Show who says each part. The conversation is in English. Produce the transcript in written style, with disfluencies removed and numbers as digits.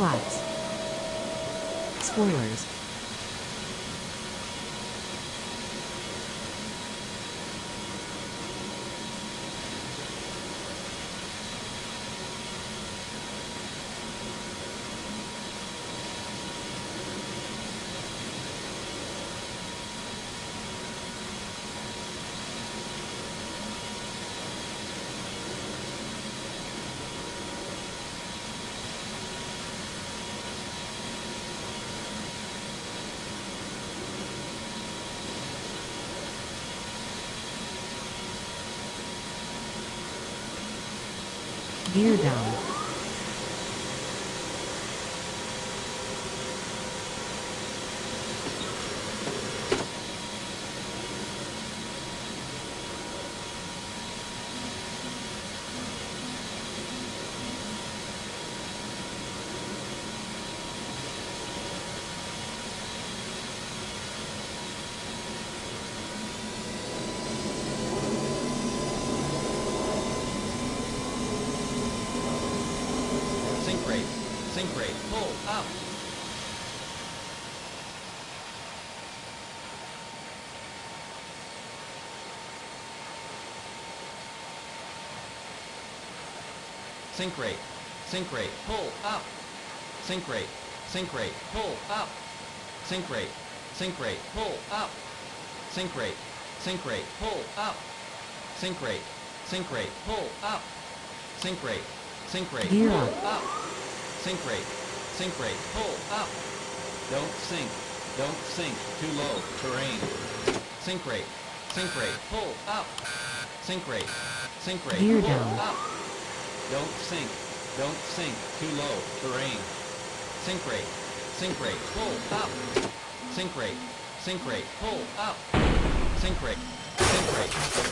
Speaker 1: Flaps. Spoilers. Gear down.
Speaker 2: Sink rate, pull up. Sink rate, pull up. Sink rate, pull up. Sink rate, pull up. Sink rate, pull up. Sink rate, pull up. Sink rate,
Speaker 1: Gear
Speaker 2: pull
Speaker 1: up.
Speaker 2: up. Sink rate, pull up. Don't sink, too low, terrain. Sink rate, pull up. Sink rate,
Speaker 1: Gear
Speaker 2: pull
Speaker 1: down.
Speaker 2: up. Don't sink, too low, terrain. Sink rate, pull up. Sink rate, pull up. Sink rate.